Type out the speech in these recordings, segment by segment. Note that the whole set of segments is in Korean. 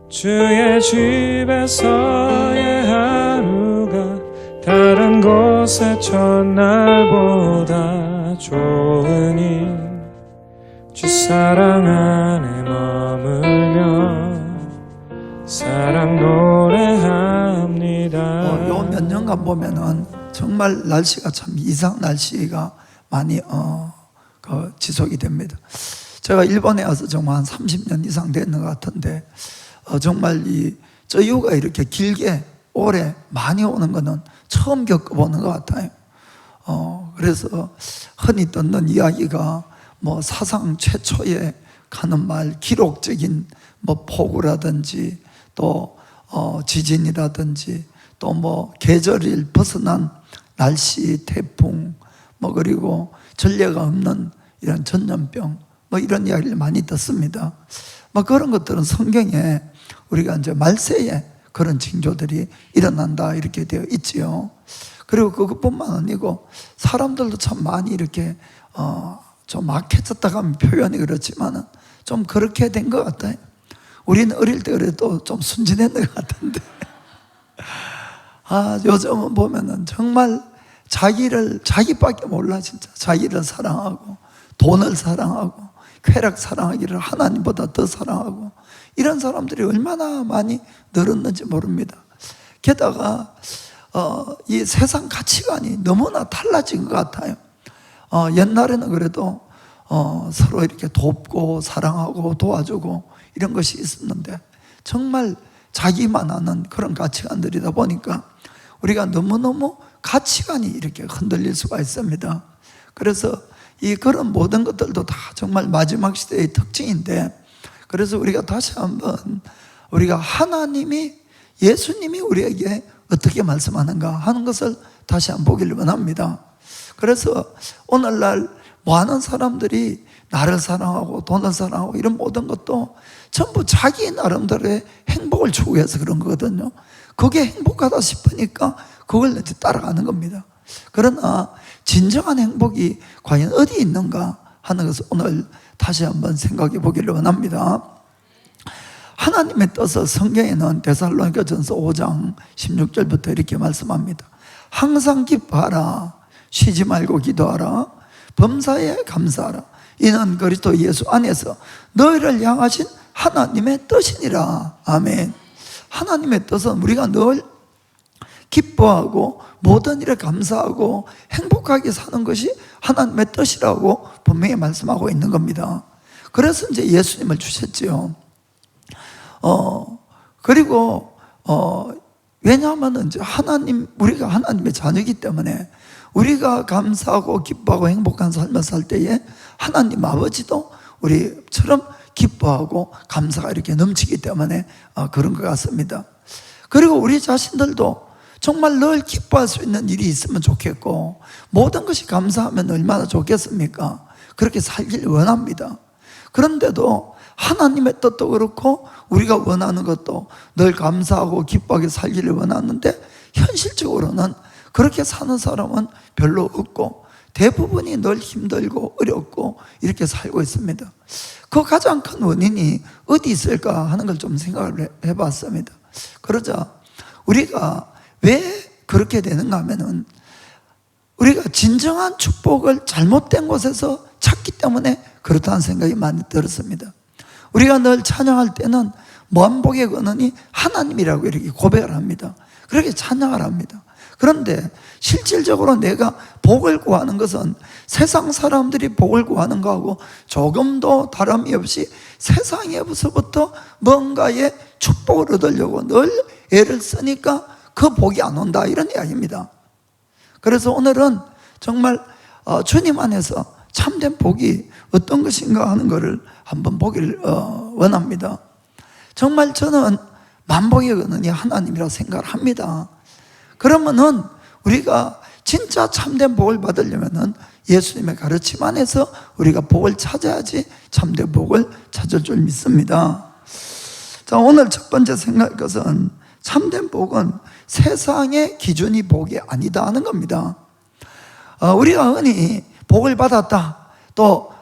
주의 집에서의 하루가 다른 곳의 첫날보다 좋으니 주 사랑 안에 머물며 사랑 노래합니다. 요 몇 년간 보면은 정말 날씨가 참 이상 날씨가 많이 지속이 됩니다. 제가 일본에 와서 정말 한 30년 이상 됐는 것 같은데 정말 이 저유가 이렇게 길게 오래 많이 오는 거는 처음 겪어보는 것 같아요. 그래서 흔히 듣는 이야기가 뭐 사상 최초의 가는 말 기록적인 뭐 폭우라든지 또 지진이라든지 또 뭐 계절을 벗어난 날씨, 태풍 뭐 그리고 전례가 없는 이런 전염병 뭐 이런 이야기를 많이 듣습니다. 뭐 그런 것들은 성경에 우리가 이제 말세에 그런 징조들이 일어난다 이렇게 되어 있지요. 그리고 그것뿐만 아니고 사람들도 참 많이 이렇게 좀 악해졌다고 하면 표현이 그렇지만은 좀 그렇게 된 것 같아요. 우리는 어릴 때 그래도 좀 순진했는 것 같은데 요즘은 보면은 정말 자기밖에 몰라. 진짜 자기를 사랑하고 돈을 사랑하고 쾌락 사랑하기를 하나님보다 더 사랑하고 이런 사람들이 얼마나 많이 늘었는지 모릅니다. 게다가 이 세상 가치관이 너무나 달라진 것 같아요. 옛날에는 그래도 서로 이렇게 돕고 사랑하고 도와주고 이런 것이 있었는데 정말 자기만 아는 그런 가치관들이다 보니까 우리가 너무너무 가치관이 이렇게 흔들릴 수가 있습니다. 그래서 그런 모든 것들도 다 정말 마지막 시대의 특징인데, 그래서 우리가 다시 한번 우리가 예수님이 우리에게 어떻게 말씀하는가 하는 것을 다시 한번 보기를 원합니다. 그래서 오늘날 많은 사람들이 나를 사랑하고 돈을 사랑하고 이런 모든 것도 전부 자기 나름대로의 행복을 추구해서 그런 거거든요. 그게 행복하다 싶으니까 그걸 이제 따라가는 겁니다. 그러나 진정한 행복이 과연 어디 있는가 하는 것을 오늘 다시 한번 생각해 보기를 원합니다. 하나님의 뜻은 성경에는 데살로니가전서 5장 16절부터 이렇게 말씀합니다. 항상 기뻐하라, 쉬지 말고 기도하라, 범사에 감사하라, 이는 그리스도 예수 안에서 너희를 향하신 하나님의 뜻이니라. 아멘. 하나님의 뜻은 우리가 늘 기뻐하고 모든 일에 감사하고 행복하게 사는 것이 하나님의 뜻이라고 분명히 말씀하고 있는 겁니다. 그래서 이제 예수님을 주셨지요. 그리고 왜냐하면 이제 우리가 하나님의 자녀이기 때문에 우리가 감사하고 기뻐하고 행복한 삶을 살 때에 하나님 아버지도 우리처럼 기뻐하고 감사가 이렇게 넘치기 때문에 그런 것 같습니다. 그리고 우리 자신들도 정말 늘 기뻐할 수 있는 일이 있으면 좋겠고 모든 것이 감사하면 얼마나 좋겠습니까? 그렇게 살길 원합니다. 그런데도 하나님의 뜻도 그렇고 우리가 원하는 것도 늘 감사하고 기뻐하게 살기를 원하는데 현실적으로는 그렇게 사는 사람은 별로 없고 대부분이 늘 힘들고 어렵고 이렇게 살고 있습니다. 그 가장 큰 원인이 어디 있을까 하는 걸 좀 생각을 해봤습니다. 그러자 우리가 왜 그렇게 되는가 하면은 우리가 진정한 축복을 잘못된 곳에서 찾기 때문에 그렇다는 생각이 많이 들었습니다. 우리가 늘 찬양할 때는 만복의 근원이 하나님이라고 이렇게 고백을 합니다. 그렇게 찬양을 합니다. 그런데 실질적으로 내가 복을 구하는 것은 세상 사람들이 복을 구하는 거하고 조금도 다름이 없이 세상에서부터 뭔가의 축복을 얻으려고 늘 애를 쓰니까 그 복이 안 온다 이런 이야기입니다. 그래서 오늘은 정말 주님 안에서 참된 복이 어떤 것인가 하는 것을 한번 보기를 원합니다. 정말 저는 만복의 근원이 하나님이라고 생각을 합니다. 그러면은 우리가 진짜 참된 복을 받으려면은 예수님의 가르침 안에서 우리가 복을 찾아야지 참된 복을 찾을 줄 믿습니다. 자, 오늘 첫 번째 생각할 것은 참된 복은 세상의 기준이 복이 아니다 하는 겁니다. 우리가 흔히 복을 받았다, 또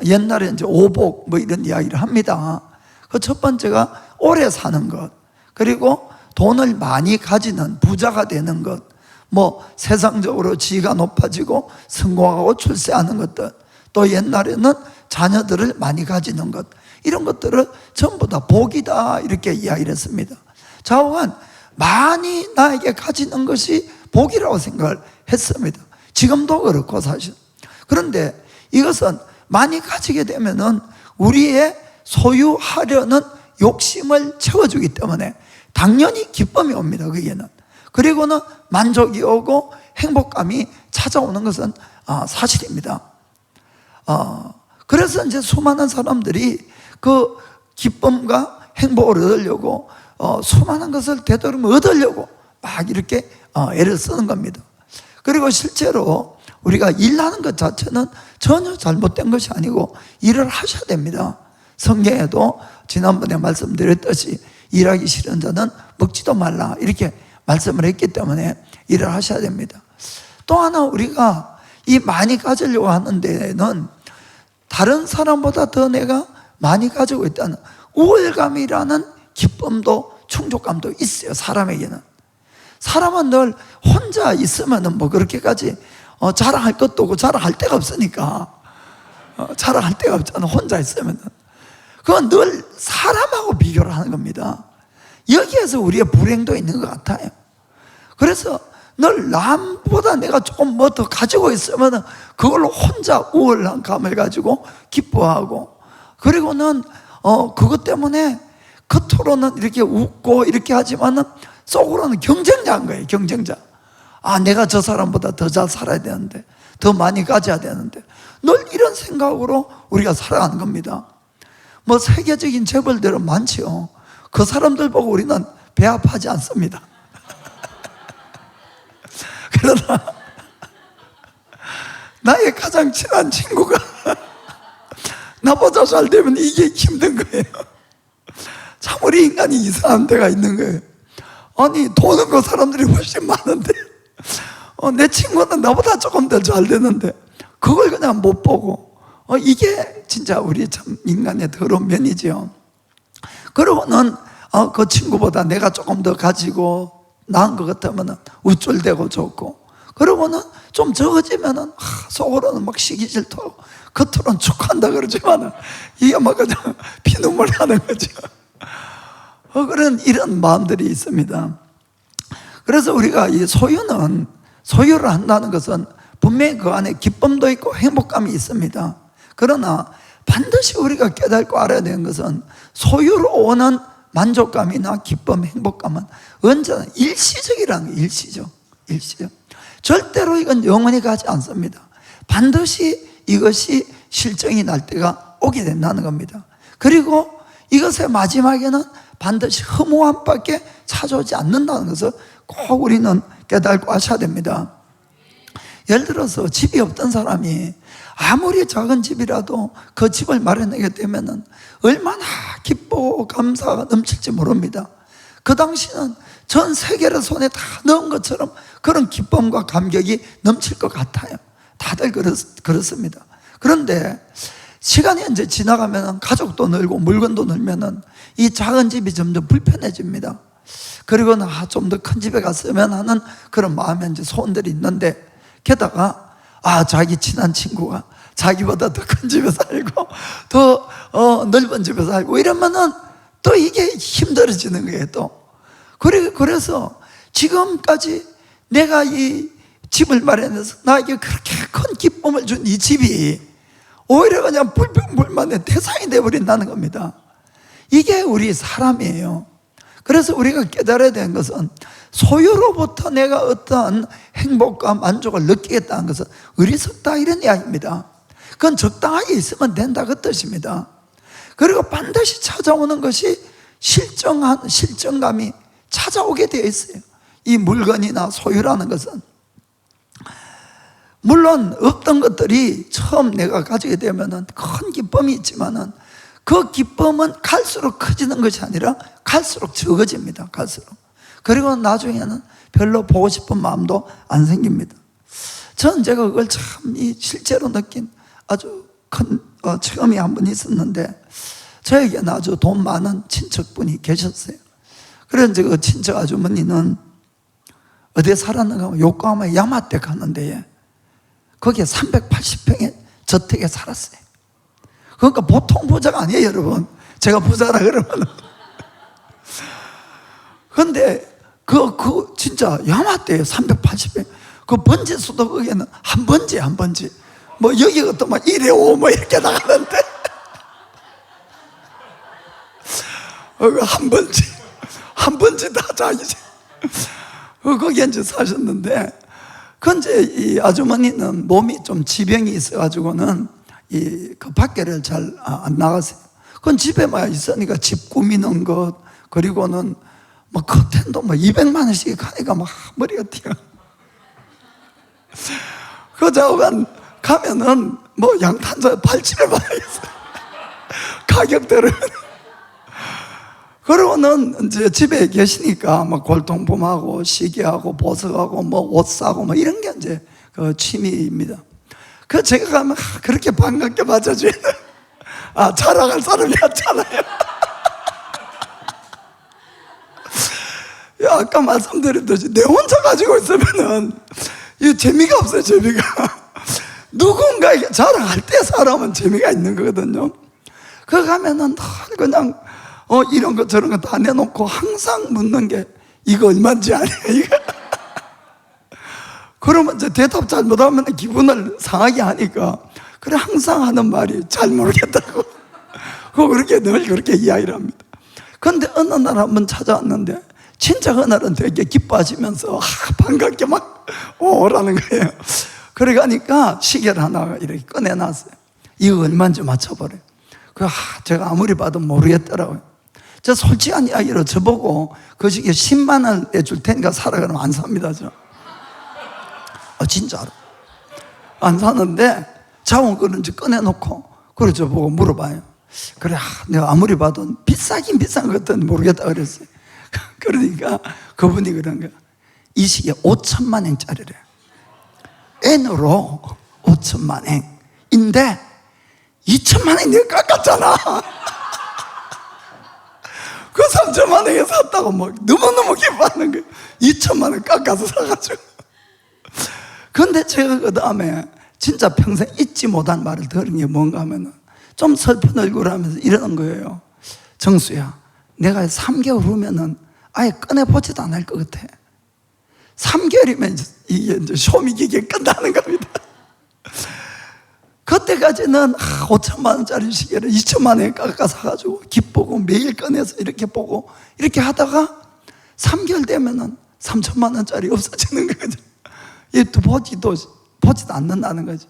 옛날에 이제 오복 뭐 이런 이야기를 합니다. 그 첫 번째가 오래 사는 것, 그리고 돈을 많이 가지는 부자가 되는 것, 뭐 세상적으로 지위가 높아지고 성공하고 출세하는 것들, 또 옛날에는 자녀들을 많이 가지는 것, 이런 것들을 전부 다 복이다 이렇게 이야기를 했습니다. 좌우간 많이 나에게 가지는 것이 복이라고 생각을 했습니다. 지금도 그렇고 사실. 그런데 이것은 많이 가지게 되면은 우리의 소유하려는 욕심을 채워주기 때문에 당연히 기쁨이 옵니다. 거기에는. 그리고는 만족이 오고 행복감이 찾아오는 것은 사실입니다. 그래서 이제 수많은 사람들이 그 기쁨과 행복을 얻으려고 수많은 것을 되도록이면 얻으려고 막 이렇게 애를 쓰는 겁니다. 그리고 실제로 우리가 일하는 것 자체는 전혀 잘못된 것이 아니고 일을 하셔야 됩니다. 성경에도 지난번에 말씀드렸듯이 일하기 싫은 자는 먹지도 말라 이렇게 말씀을 했기 때문에 일을 하셔야 됩니다. 또 하나 우리가 이 많이 가지려고 하는 데는 다른 사람보다 더 내가 많이 가지고 있다는 우월감이라는 기쁨도 충족감도 있어요. 사람에게는. 사람은 늘 혼자 있으면 뭐 그렇게까지 자랑할 것도 없고 자랑할 데가 없으니까 자랑할 데가 없잖아. 혼자 있으면 그건 늘 사람하고 비교를 하는 겁니다. 여기에서 우리의 불행도 있는 것 같아요. 그래서 늘 남보다 내가 조금 뭐 더 가지고 있으면 그걸로 혼자 우월한 감을 가지고 기뻐하고, 그리고는 그것 때문에 겉으로는 이렇게 웃고 이렇게 하지만은 속으로는 경쟁자인 거예요. 경쟁자. 내가 저 사람보다 더 잘 살아야 되는데, 더 많이 가져야 되는데, 늘 이런 생각으로 우리가 살아가는 겁니다. 뭐 세계적인 재벌들은 많지요. 그 사람들 보고 우리는 배합하지 않습니다. 그러나 나의 가장 친한 친구가 나보다 잘 되면 이게 힘든 거예요. 참 우리 인간이 이상한 데가 있는 거예요. 아니 돈은 그 사람들이 훨씬 많은데 내 친구는 나보다 조금 더 잘 되는데 그걸 그냥 못 보고 이게 진짜 우리 참 인간의 더러운 면이죠. 그러고는 그 친구보다 내가 조금 더 가지고 나은 것 같으면 우쭐대고 좋고, 그러고는 좀 적어지면은 속으로는 막 시기 질투하고 겉으로는 축한다 그러지만은 이게 막 그냥 피눈물 나는 거죠. 그런 이런 마음들이 있습니다. 그래서 우리가 이 소유를 한다는 것은 분명히 그 안에 기쁨도 있고 행복감이 있습니다. 그러나 반드시 우리가 깨닫고 알아야 되는 것은 소유로 오는 만족감이나 기쁨, 행복감은 언제나 일시적이라는 거예요. 일시적. 절대로 이건 영원히 가지 않습니다. 반드시 이것이 실정이 날 때가 오게 된다는 겁니다. 그리고 이것의 마지막에는 반드시 허무함밖에 찾아오지 않는다는 것을 꼭 우리는 깨닫고 아셔야 됩니다. 예를 들어서 집이 없던 사람이 아무리 작은 집이라도 그 집을 마련하게 되면은 얼마나 기쁘고 감사가 넘칠지 모릅니다. 그 당시는 전 세계를 손에 다 넣은 것처럼 그런 기쁨과 감격이 넘칠 것 같아요. 다들 그렇습니다. 그런데 시간이 이제 지나가면 가족도 늘고 물건도 늘면은 이 작은 집이 점점 불편해집니다. 그리고는 좀 더 큰 집에 갔으면 하는 그런 마음에 이제 소원들이 있는데, 게다가 자기 친한 친구가 자기보다 더 큰 집에 살고 더 넓은 집에 살고 이러면은 또 이게 힘들어지는 거예요. 또 그래서 지금까지 내가 이 집을 마련해서 나에게 그렇게 큰 기쁨을 준 이 집이 오히려 그냥 불평불만의 대상이 되어버린다는 겁니다. 이게 우리 사람이에요. 그래서 우리가 깨달아야 되는 것은 소유로부터 내가 어떠한 행복과 만족을 느끼겠다는 것은 어리석다 이런 이야기입니다. 그건 적당하게 있으면 된다 그 뜻입니다. 그리고 반드시 찾아오는 것이 실정감이 찾아오게 되어 있어요. 이 물건이나 소유라는 것은 물론 없던 것들이 처음 내가 가지게 되면은 큰 기쁨이 있지만은 그 기쁨은 갈수록 커지는 것이 아니라 갈수록 적어집니다. 갈수록. 그리고 나중에는 별로 보고 싶은 마음도 안 생깁니다. 전 제가 그걸 참 실제로 느낀 아주 큰 체험이 한 번 있었는데, 저에게는 아주 돈 많은 친척분이 계셨어요. 그래서 이제 그 친척 아주머니는 어디에 살았는가 하면 요코하마 야마떼 가는데 거기에 380평의 저택에 살았어요. 그러니까 보통 부자가 아니에요, 여러분. 제가 부자라 그러면. 근데 진짜 야마떼에 380평. 그 번지 수도 거기에는 한 번지. 뭐 여기가 또 막 1에 5 뭐 이렇게 나가는데. 한 번지 다 자기지. 거기에 이제 사셨는데, 근데 이 아주머니는 몸이 좀 지병이 있어가지고는 그 밖에를 잘 안 나가세요. 그건 집에만 있으니까 집 꾸미는 것, 그리고는 뭐 커튼도 뭐 200만 원씩 하니까 막 머리가 튀어. 그 작업관 가면은 뭐 양탄자 발치를 받아야겠어요. 가격대로. 그러고는 이제 집에 계시니까 뭐 골동품하고 시계하고 보석하고 뭐 옷 사고 뭐 이런 게 이제 그 취미입니다. 그 제가 가면 그렇게 반갑게 맞아주는 자랑할 사람이 없잖아요. 아까 말씀드렸듯이 내 혼자 가지고 있으면은 이 재미가 없어요. 재미가. 누군가에게 자랑할 때 사람은 재미가 있는 거거든요. 그 가면은 그냥 이런 거 저런 거 다 내놓고 항상 묻는 게 이거 얼마인지 아냐 이거. 그러면 이제 대답 잘못하면 기분을 상하게 하니까 그래 항상 하는 말이 잘 모르겠다고. 그렇게 늘 그렇게 이야기를 합니다. 그런데 어느 날 한번 찾아왔는데 진짜 그날은 되게 기뻐하시면서 반갑게 막 오라는 거예요. 그래 가니까 시계를 하나 이렇게 꺼내놨어요. 이거 얼마인지 맞춰보래요. 제가 아무리 봐도 모르겠더라고요. 저 솔직한 이야기로 저보고 그 시계 10만 원 내줄 테니까 사라 그러면 안 삽니다. 진짜로 안 사는데 자원권을 이제 꺼내놓고 그래 저보고 물어봐요. 그래 내가 아무리 봐도 비싸긴 비싼 것 같은데 모르겠다 그랬어요. 그러니까 그분이 그런 거야. 이 시계 5천만 원짜리래. N으로 5천만 원인데 2천만 원이 내가 깎았잖아. 그 3천만 원에 샀다고 막 너무너무 기뻐하는 거예요. 2천만 원 깎아서 사가지고. 근데 제가 그 다음에 진짜 평생 잊지 못한 말을 들은 게 뭔가 하면은 좀 슬픈 얼굴을 하면서 이러는 거예요. 정수야, 내가 3개월 후면은 아예 꺼내보지도 않을 것 같아. 3개월이면 이게 이제 쇼미기계 끝나는 겁니다. 그때까지는 5천만 원짜리 시계를 2천만 원에 깎아 사가지고 기쁘고 매일 꺼내서 이렇게 보고 이렇게 하다가 3개월 되면은 3천만 원짜리 없어지는 거죠. 또 보지도 않는다는 거죠.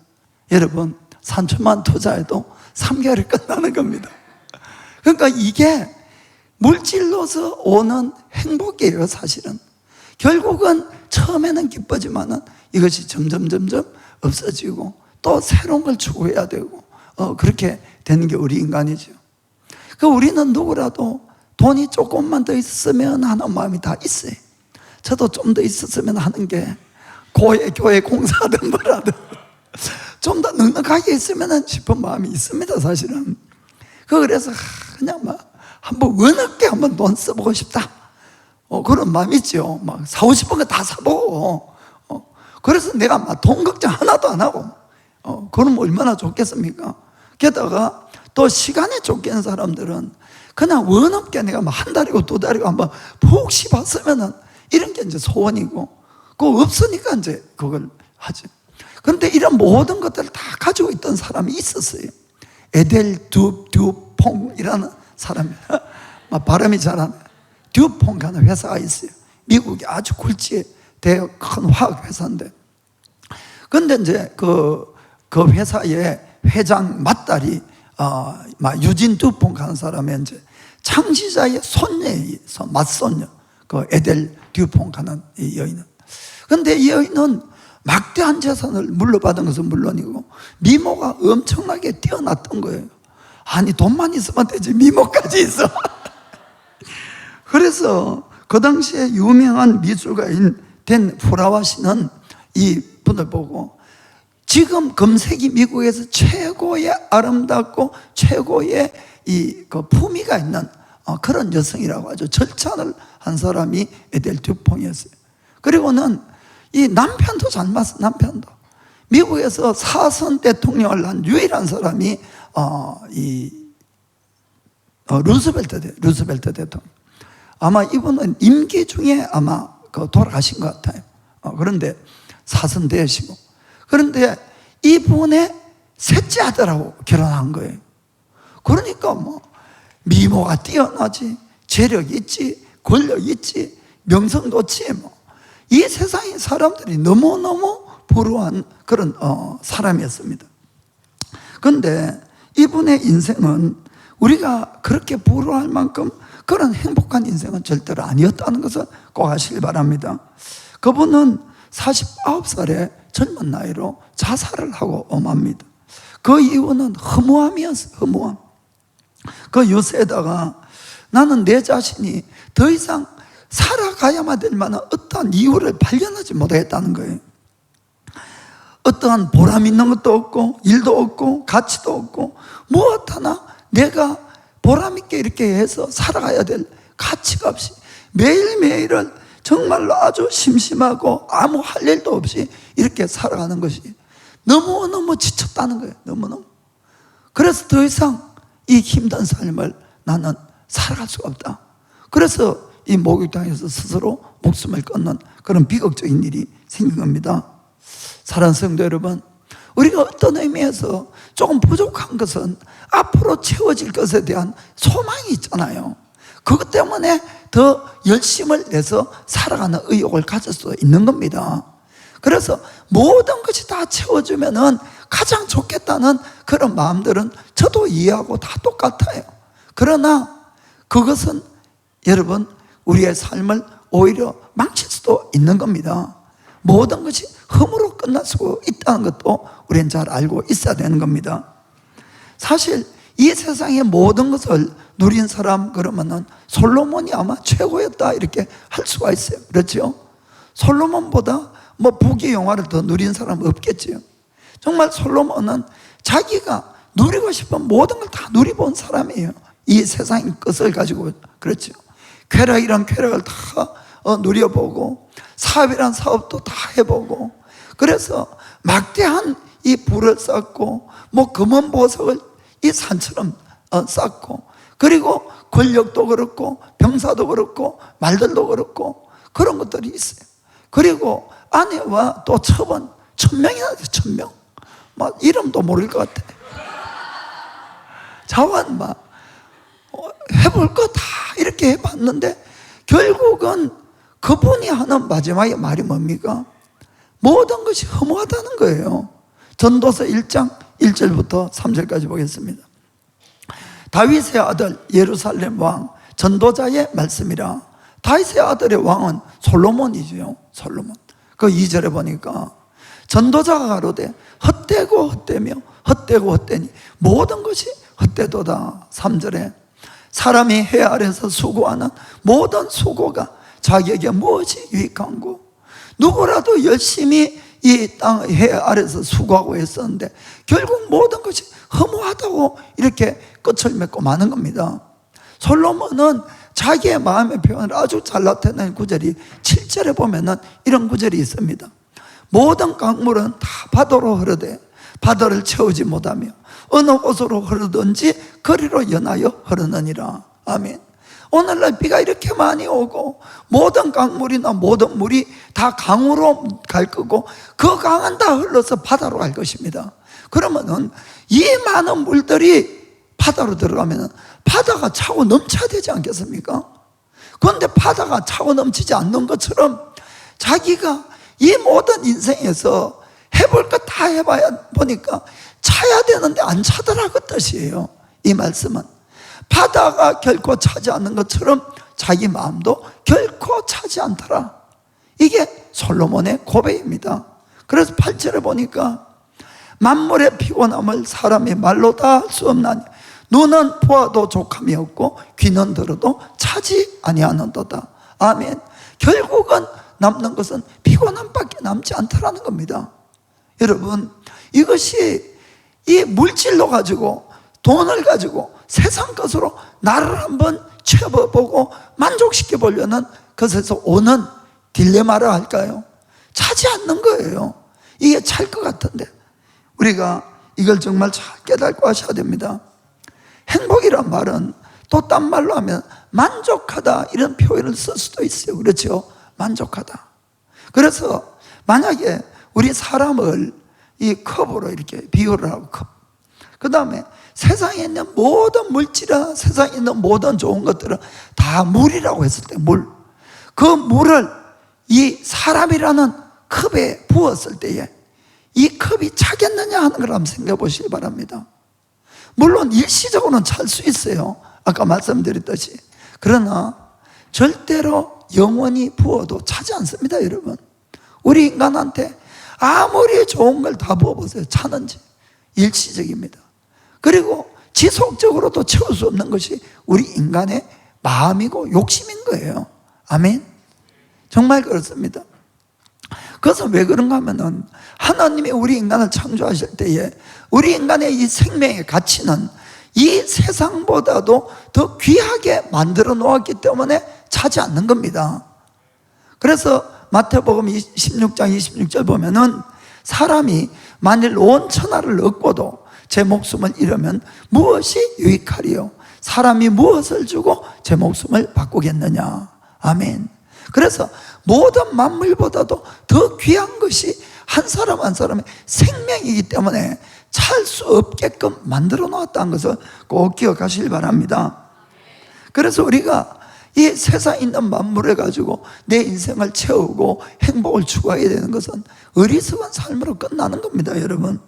여러분 3천만 원 투자해도 3개월이 끝나는 겁니다. 그러니까 이게 물질로서 오는 행복이에요. 사실은 결국은 처음에는 기쁘지만은 이것이 점점 없어지고 또 새로운 걸 추구해야 되고 그렇게 되는 게 우리 인간이죠. 우리는 누구라도 돈이 조금만 더 있었으면 하는 마음이 다 있어요. 저도 좀 더 있었으면 하는 게 교회 공사하든 뭐라든 좀 더 넉넉하게 있으면 싶은 마음이 있습니다. 사실은. 그래서 그냥 막 한번 원없게 한번 돈 써보고 싶다. 그런 마음이 있죠. 막 사고 싶은 거 다 사보고. 그래서 내가 막 돈 걱정 하나도 안 하고. 그럼 얼마나 좋겠습니까? 게다가 또 시간에 쫓기는 사람들은 그냥 원없게 내가 막 한 달이고 두 달이고 한번 푹 씹었으면은 이런 게 이제 소원이고, 그거 없으니까 이제 그걸 하죠. 그런데 이런 모든 것들을 다 가지고 있던 사람이 있었어요. 에델 듀퐁이라는 사람이, 발음이 잘 안 나요. 듀퐁하는 회사가 있어요. 미국의 아주 굴지의 대형 큰 화학 회사인데, 근데 이제 그 회사의 회장 맏딸이 유진 듀퐁 하는 사람의 이제 창시자의 손녀의 맏손녀, 그 에델 듀퐁 하는 이 여인은. 근데 이 여인은 막대한 재산을 물려받은 것은 물론이고 미모가 엄청나게 뛰어났던 거예요. 아니 돈만 있으면 되지 미모까지 있어. 그래서 그 당시에 유명한 미술가인 댄 후라와 씨는 이 분을 보고 지금 검색이 미국에서 최고의 아름답고 최고의 그 품위가 있는 그런 여성이라고 하죠. 절찬을 한 사람이 에델 듀퐁이었어요. 그리고는 이 남편도 잘 맞어. 남편도 미국에서 4선 대통령을 한 유일한 사람이 루스벨트 대통령. 아마 이분은 임기 중에 아마 돌아가신 것 같아요. 그런데 4선 되시고, 그런데 이분의 셋째 아들하고 결혼한 거예요. 그러니까 뭐 미모가 뛰어나지, 재력 있지, 권력 있지, 명성 좋지, 뭐 이 세상의 사람들이 너무너무 부러워한 그런 사람이었습니다. 그런데 이분의 인생은 우리가 그렇게 부러워할 만큼 그런 행복한 인생은 절대로 아니었다는 것을 꼭 아시길 바랍니다. 그분은 49살에 젊은 나이로 자살을 하고 맙니다. 그 이유는 허무함이었어요. 허무함. 그 유세에다가 나는 내 자신이 더 이상 살아가야만 될 만한 어떠한 이유를 발견하지 못하겠다는 거예요. 어떠한 보람 있는 것도 없고, 일도 없고, 가치도 없고, 무엇 하나 내가 보람 있게 이렇게 해서 살아가야 될 가치가 없이 매일매일을 정말로 아주 심심하고 아무 할 일도 없이 이렇게 살아가는 것이 너무너무 지쳤다는 거예요. 너무너무. 그래서 더 이상 이 힘든 삶을 나는 살아갈 수가 없다. 그래서 이 목욕탕에서 스스로 목숨을 끊는 그런 비극적인 일이 생긴 겁니다. 사랑하는 성도 여러분, 우리가 어떤 의미에서 조금 부족한 것은 앞으로 채워질 것에 대한 소망이 있잖아요. 그것 때문에 더 열심을 내서 살아가는 의욕을 가질 수 있는 겁니다. 그래서 모든 것이 다 채워주면은 가장 좋겠다는 그런 마음들은 저도 이해하고 다 똑같아요. 그러나 그것은 여러분 우리의 삶을 오히려 망칠 수도 있는 겁니다. 모든 것이 흠으로 끝날 수 있다는 것도 우리는 잘 알고 있어야 되는 겁니다. 사실 이 세상의 모든 것을 누린 사람 그러면은 솔로몬이 아마 최고였다 이렇게 할 수가 있어요. 그렇죠? 솔로몬보다 뭐 부귀 영화를 더 누린 사람은 없겠지요. 정말 솔로몬은 자기가 누리고 싶은 모든 걸 다 누려본 사람이에요. 이 세상의 것을 가지고. 그렇죠? 쾌락이란 쾌락을 다 누려보고, 사업이란 사업도 다 해보고, 그래서 막대한 이 부를 쌓고, 뭐 금은 보석을 이 산처럼 쌓고, 그리고 권력도 그렇고 병사도 그렇고 말들도 그렇고 그런 것들이 있어요. 그리고 아내와 또 처번 1000명이나 돼. 1000명 막 이름도 모를 것 같아. 자원 막 해볼 거 다 이렇게 해봤는데 결국은 그분이 하는 마지막에 말이 뭡니까? 모든 것이 허무하다는 거예요. 전도서 1장 1절부터 3절까지 보겠습니다. 다윗의 아들 예루살렘 왕 전도자의 말씀이라. 다윗의 아들의 왕은 솔로몬이죠. 솔로몬. 그 2절에 보니까 전도자가 가로되 헛되고 헛되며 헛되고 헛되니 모든 것이 헛되도다. 3절에 사람이 해 아래서 수고하는 모든 수고가 자기에게 무엇이 유익한고. 누구라도 열심히 이 땅 해 아래서 수고하고 했었는데 결국 모든 것이 허무하다고 이렇게 끝을 맺고 마는 겁니다. 솔로몬은 자기의 마음의 표현을 아주 잘 나타내는 구절이 7절에 보면은 이런 구절이 있습니다. 모든 강물은 다 바다로 흐르되 바다를 채우지 못하며 어느 곳으로 흐르든지 거리로 연하여 흐르느니라. 아멘. 오늘날 비가 이렇게 많이 오고 모든 강물이나 모든 물이 다 강으로 갈 거고 그 강은 다 흘러서 바다로 갈 것입니다. 그러면은 이 많은 물들이 바다로 들어가면은 바다가 차고 넘쳐야 되지 않겠습니까? 그런데 바다가 차고 넘치지 않는 것처럼 자기가 이 모든 인생에서 해볼 것 다 해봐야 보니까 차야 되는데 안 차더라 그 뜻이에요. 이 말씀은 바다가 결코 차지 않는 것처럼 자기 마음도 결코 차지 않더라. 이게 솔로몬의 고백입니다. 그래서 8절에 보니까 만물의 피곤함을 사람이 말로 다 할 수 없나니 눈은 보아도 족함이 없고 귀는 들어도 차지 아니하는도다. 아멘. 결국은 남는 것은 피곤함밖에 남지 않더라는 겁니다. 여러분, 이것이 이 물질로 가지고 돈을 가지고 세상 것으로 나를 한번 채워보고 만족시켜 보려는 것에서 오는 딜레마라 할까요? 차지 않는 거예요. 이게 찰 것 같은데 우리가 이걸 정말 잘 깨닫고 하셔야 됩니다. 행복이란 말은 또 딴 말로 하면 만족하다 이런 표현을 쓸 수도 있어요. 그렇죠? 만족하다. 그래서 만약에 우리 사람을 이 컵으로 이렇게 비유를 하고 컵, 그 다음에 세상에 있는 모든 물질이나 세상에 있는 모든 좋은 것들은 다 물이라고 했을 때 그 물을 이 사람이라는 컵에 부었을 때에 이 컵이 차겠느냐 하는 걸 한번 생각해 보시기 바랍니다. 물론 일시적으로는 찰 수 있어요. 아까 말씀드렸듯이. 그러나 절대로 영원히 부어도 차지 않습니다, 여러분. 우리 인간한테 아무리 좋은 걸 다 부어보세요. 차는지. 일시적입니다. 그리고 지속적으로도 채울 수 없는 것이 우리 인간의 마음이고 욕심인 거예요. 아멘. 정말 그렇습니다. 그것은 왜 그런가 하면은 하나님이 우리 인간을 창조하실 때에 우리 인간의 이 생명의 가치는 이 세상보다도 더 귀하게 만들어 놓았기 때문에 차지 않는 겁니다. 그래서 마태복음 16장 26절 보면은 사람이 만일 온 천하를 얻고도 제 목숨을 잃으면 무엇이 유익하리요? 사람이 무엇을 주고 제 목숨을 바꾸겠느냐? 아멘. 그래서 모든 만물보다도 더 귀한 것이 한 사람 한 사람의 생명이기 때문에 찰 수 없게끔 만들어 놓았다는 것을 꼭 기억하시길 바랍니다. 그래서 우리가 이 세상에 있는 만물을 가지고 내 인생을 채우고 행복을 추구하게 되는 것은 어리석은 삶으로 끝나는 겁니다, 여러분.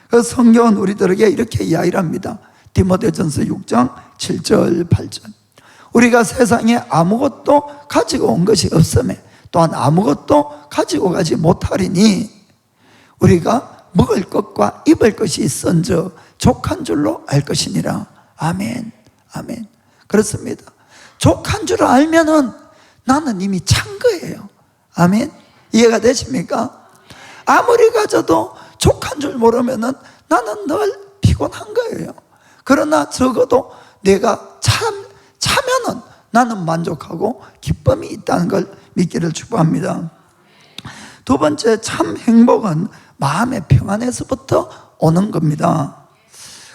그래서 성경은 우리들에게 이렇게 이야기를 합니다. 디모데전서 6장 7절 8절. 우리가 세상에 아무것도 가지고 온 것이 없음에 또한 아무것도 가지고 가지 못하리니 우리가 먹을 것과 입을 것이 있은저 족한 줄로 알 것이니라. 아멘. 아멘. 그렇습니다. 족한 줄 알면은 나는 이미 찬 거예요. 아멘. 이해가 되십니까? 아무리 가져도 족한 줄 모르면은 나는 늘 피곤한 거예요. 그러나 적어도 내가 차면은 나는 만족하고 기쁨이 있다는 걸 믿기를 축복합니다. 두 번째, 참 행복은 마음의 평안에서부터 오는 겁니다.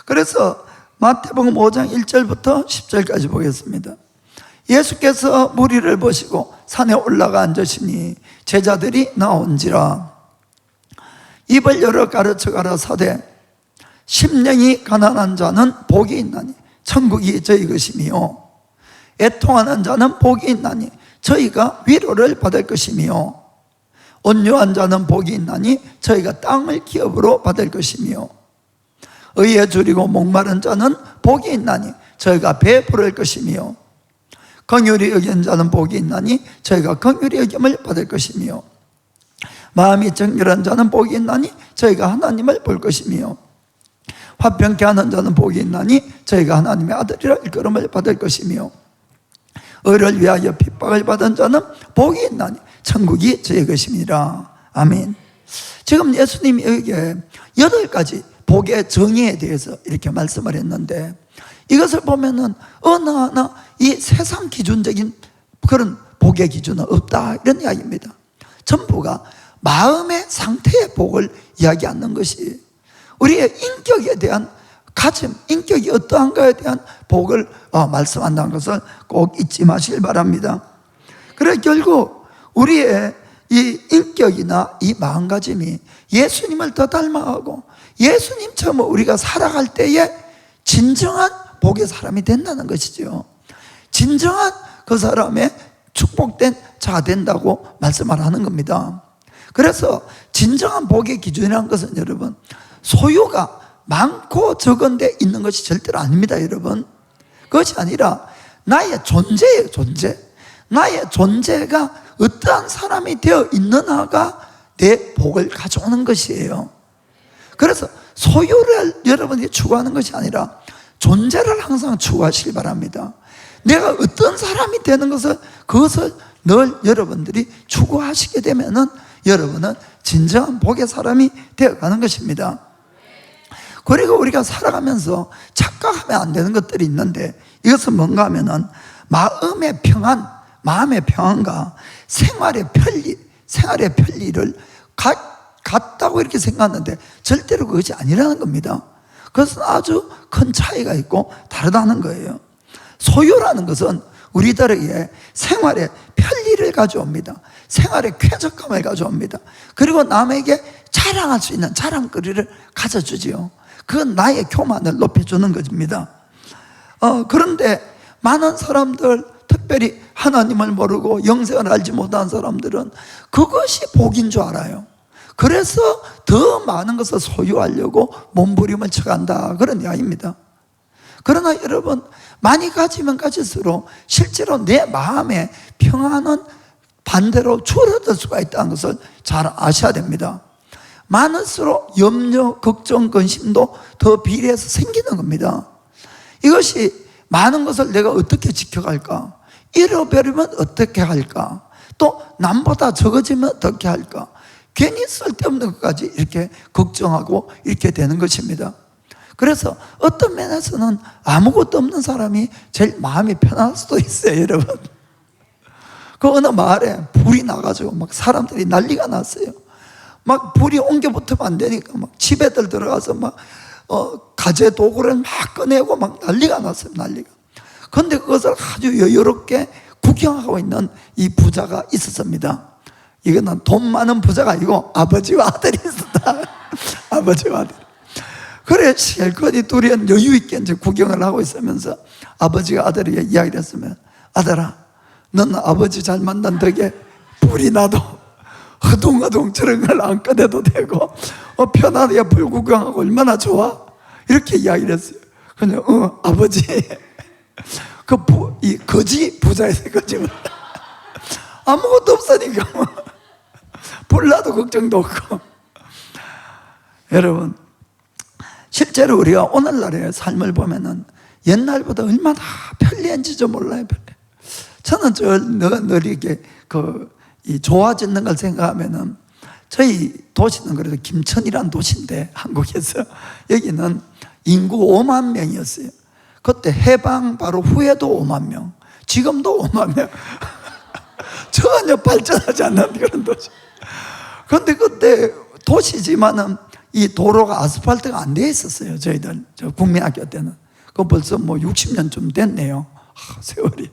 그래서 마태복음 5장 1절부터 10절까지 보겠습니다. 예수께서 무리를 보시고 산에 올라가 앉으시니 제자들이 나온지라. 입을 열어 가르쳐 가라사대 심령이 가난한 자는 복이 있나니 천국이 저희 것이며 애통하는 자는 복이 있나니 저희가 위로를 받을 것이며 온유한 자는 복이 있나니 저희가 땅을 기업으로 받을 것이며 의에 줄이고 목마른 자는 복이 있나니 저희가 배부를 것이며 긍휼히 여기는 자는 복이 있나니 저희가 긍휼히 여김을 받을 것이며 마음이 정결한 자는 복이 있나니 저희가 하나님을 볼 것이며 화평케 하는 자는 복이 있나니 저희가 하나님의 아들이라 일컬음을 받을 것이며 의를 위하여 핍박을 받은 자는 복이 있나니 천국이 저의 것입니다. 아멘. 지금 예수님이 여기에 8가지 복의 정의에 대해서 이렇게 말씀을 했는데 이것을 보면은 어느 하나 이 세상 기준적인 그런 복의 기준은 없다 이런 이야기입니다. 전부가 마음의 상태의 복을 이야기하는 것이 우리의 인격에 대한 가짐, 인격이 어떠한가에 대한 복을 말씀한다는 것을 꼭 잊지 마시길 바랍니다. 그래 결국 우리의 이 인격이나 이 마음가짐이 예수님을 더 닮아가고 예수님처럼 우리가 살아갈 때에 진정한 복의 사람이 된다는 것이죠. 진정한 그 사람의 축복된 자가 된다고 말씀을 하는 겁니다. 그래서 진정한 복의 기준이라는 것은 여러분 소유가 많고 적은 데 있는 것이 절대로 아닙니다, 여러분. 그것이 아니라 나의 존재예요, 존재. 나의 존재가 어떠한 사람이 되어 있느냐가 내 복을 가져오는 것이에요. 그래서 소유를 여러분이 추구하는 것이 아니라 존재를 항상 추구하시기 바랍니다. 내가 어떤 사람이 되는 것을 그것을 늘 여러분들이 추구하시게 되면은 여러분은 진정한 복의 사람이 되어가는 것입니다. 그리고 우리가 살아가면서 착각하면 안 되는 것들이 있는데, 이것은 뭔가 하면은 마음의 평안과 생활의 편리를 같다고 이렇게 생각하는데 절대로 그것이 아니라는 겁니다. 그것은 아주 큰 차이가 있고 다르다는 거예요. 소유라는 것은 우리들에게 생활의 편리를 가져옵니다. 생활의 쾌적감을 가져옵니다. 그리고 남에게 자랑할 수 있는 자랑거리를 가져주지요. 그건 나의 교만을 높여주는 것입니다. 그런데 많은 사람들, 특별히 하나님을 모르고 영생을 알지 못한 사람들은 그것이 복인 줄 알아요. 그래서 더 많은 것을 소유하려고 몸부림을 쳐간다, 그런 이야기입니다. 그러나 여러분, 많이 가지면 가질수록 실제로 내 마음의 평안은 반대로 줄어들 수가 있다는 것을 잘 아셔야 됩니다. 많을수록 염려, 걱정, 근심도 더 비례해서 생기는 겁니다. 이것이 많은 것을 내가 어떻게 지켜갈까? 잃어버리면 어떻게 할까? 또 남보다 적어지면 어떻게 할까? 괜히 쓸데없는 것까지 이렇게 걱정하고 이렇게 되는 것입니다. 그래서 어떤 면에서는 아무것도 없는 사람이 제일 마음이 편할 수도 있어요, 여러분. 그 어느 마을에 불이 나가지고 막 사람들이 난리가 났어요. 막 불이 옮겨 붙으면 안 되니까 막 집에들 들어가서 막 가재 도구를 막 꺼내고 막 난리가 났어요, 난리가. 그런데 그것을 아주 여유롭게 구경하고 있는 이 부자가 있었습니다. 이거는 돈 많은 부자가 아니고 아버지와 아들이 있었다. 아버지와 아들. 그래, 실컷 이 둘이 여유 있게 이제 구경을 하고 있으면서 아버지가 아들에게 이야기를 했으면, 아들아, 너는 아버지 잘 만난 덕에 불이 나도 허둥허둥 저런 걸 안 꺼내도 되고 편하게 불 구경하고 얼마나 좋아? 이렇게 이야기를 했어요. 그냥 아버지, 이 거지 부자에서 거지 아무것도 없으니까 불나도 걱정도 없고. 여러분, 실제로 우리가 오늘날의 삶을 보면은 옛날보다 얼마나 편리한지도 몰라요. 저는 늘 이렇게 좋아지는 걸 생각하면은, 저희 도시는 그래도 김천이라는 도시인데 한국에서 여기는 인구 5만 명이었어요. 그때 해방 바로 후에도 5만 명, 지금도 5만 명. 전혀 발전하지 않는 그런 도시. 그런데 그때 도시지만은 이 도로가 아스팔트가 안 돼 있었어요. 저희들 저 국민학교 때는. 그 벌써 뭐 60년쯤 됐네요. 세월이.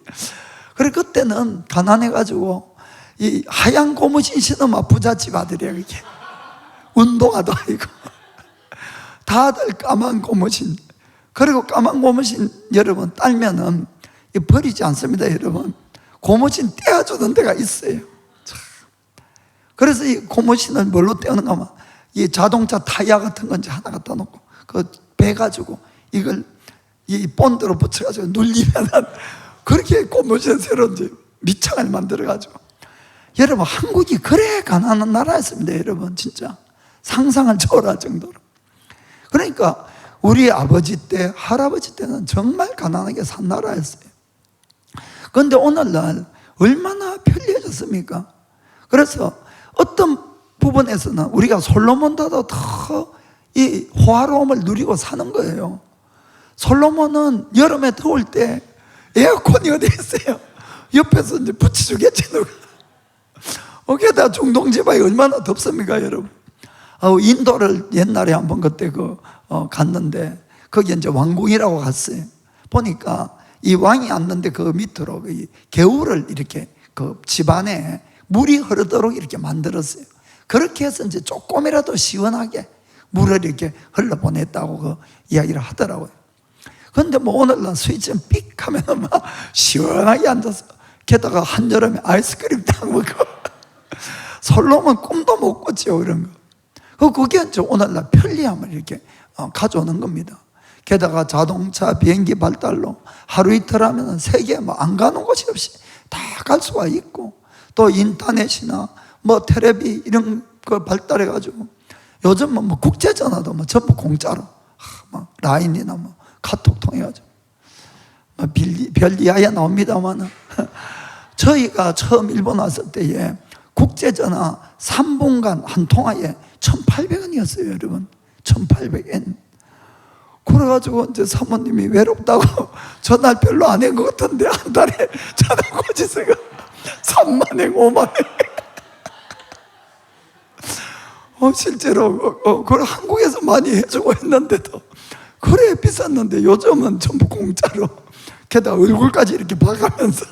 그래, 그때는 가난해가지고 이 하얀 고무신 신으면 부잣집 아들이야, 그게. 운동화도 아니고. 다들 까만 고무신. 그리고 까만 고무신 여러분 딸면은 버리지 않습니다, 여러분. 고무신 떼어주는 데가 있어요. 그래서 이 고무신을 뭘로 떼어는가 하면 이 자동차 타이어 같은 건지 하나 갖다 놓고 그 베가지고 이걸 이 본드로 붙여가지고 눌리면 그렇게 고무신 새로 이제 밑창을 만들어가지고. 여러분, 한국이 그래 가난한 나라였습니다, 여러분. 진짜 상상을 초월할 정도로. 그러니까 우리 아버지 때, 할아버지 때는 정말 가난하게 산 나라였어요. 그런데 오늘날 얼마나 편리해졌습니까? 그래서 어떤 부분에서는 우리가 솔로몬보다도 더 이 호화로움을 누리고 사는 거예요. 솔로몬은 여름에 더울 때 에어컨이 어디 있어요? 옆에서 이제 붙여주겠지, 누가. 게다가 중동 지방이 얼마나 덥습니까, 여러분? 인도를 옛날에 한번 그때 갔는데, 거기 이제 왕궁이라고 갔어요. 보니까 이 왕이 앉는데 그 밑으로 개울을 이렇게 그 집안에 물이 흐르도록 이렇게 만들었어요. 그렇게 해서 이제 조금이라도 시원하게 물을 이렇게 흘러보냈다고 그 이야기를 하더라고요. 그런데 뭐 오늘날 스위치는 삑 하면은 막 시원하게 앉아서, 게다가 한여름에 아이스크림 딱 먹고 솔로몬 꿈도 못 꿨죠, 이런 거. 그게 이제 오늘날 편리함을 이렇게 가져오는 겁니다. 게다가 자동차, 비행기 발달로 하루 이틀 하면은 세계에 뭐 안 가는 곳이 없이 다 갈 수가 있고, 또 인터넷이나 뭐 텔레비 이런 거 발달해가지고 요즘은 뭐 국제전화도 뭐 전부 공짜로 막 라인이나 뭐 카톡 통해가지고 별 이야기가 나옵니다만은 저희가 처음 일본 왔을 때에 국제전화 3분간 한 통화에 1,800원이었어요, 여러분. 1,800엔. 그래가지고 이제 사모님이 외롭다고 전화를 별로 안 한 것 같은데 한 달에 전화 고지서가 3만원, 5만원. 실제로 그걸 한국에서 많이 해주고 했는데도 그래 비쌌는데 요즘은 전부 공짜로, 게다가 얼굴까지 이렇게 봐가면서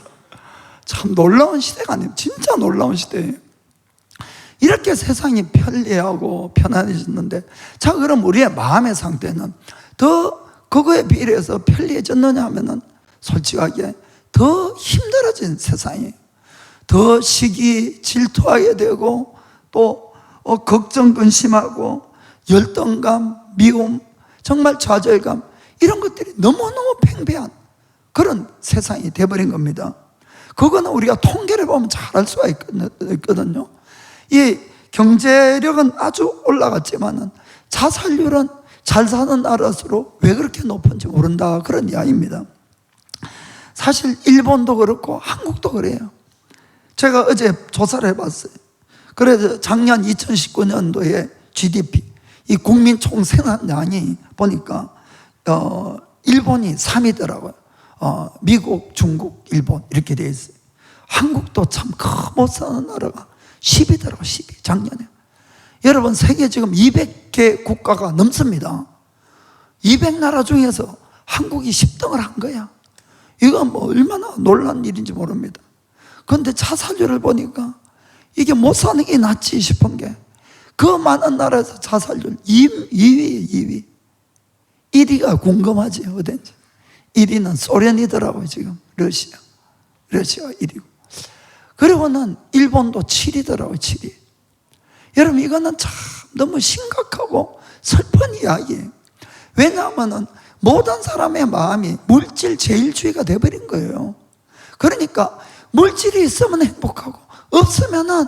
참 놀라운 시대가 아니에요. 진짜 놀라운 시대예요. 이렇게 세상이 편리하고 편안해졌는데, 자 그럼 우리의 마음의 상태는 더 그거에 비례해서 편리해졌느냐 하면은 솔직하게 더 힘들어진 세상이에요. 더 시기 질투하게 되고 또 걱정 근심하고 열등감, 미움, 정말 좌절감, 이런 것들이 너무너무 팽배한 그런 세상이 돼버린 겁니다. 그거는 우리가 통계를 보면 잘 알 수가 있거든요. 이 경제력은 아주 올라갔지만은 자살률은 잘 사는 나라수록 왜 그렇게 높은지 모른다, 그런 이야기입니다. 사실 일본도 그렇고 한국도 그래요. 제가 어제 조사를 해봤어요. 그래서 작년 2019년도에 GDP, 이 국민 총생산량이 보니까 일본이 3위더라고요. 미국, 중국, 일본 이렇게 돼 있어요. 한국도 참 못 사는 나라가 10위더라고요. 10위, 작년에. 여러분, 세계 지금 200개 국가가 넘습니다. 200나라 중에서 한국이 10등을 한 거야. 이건 뭐 얼마나 놀란 일인지 모릅니다. 그런데 자살률을 보니까 이게 못 사는 게 낫지 싶은 게, 그 많은 나라에서 자살률 2위예요, 2위. 1위가 궁금하지, 어딘지. 1위는 소련이더라고요, 지금. 러시아가 1위고. 그리고는 일본도 7위더라고요, 7위. 여러분, 이거는 참 너무 심각하고 슬픈 이야기예요. 왜냐하면 모든 사람의 마음이 물질 제일주의가 돼버린 거예요. 그러니까 물질이 있으면 행복하고 없으면은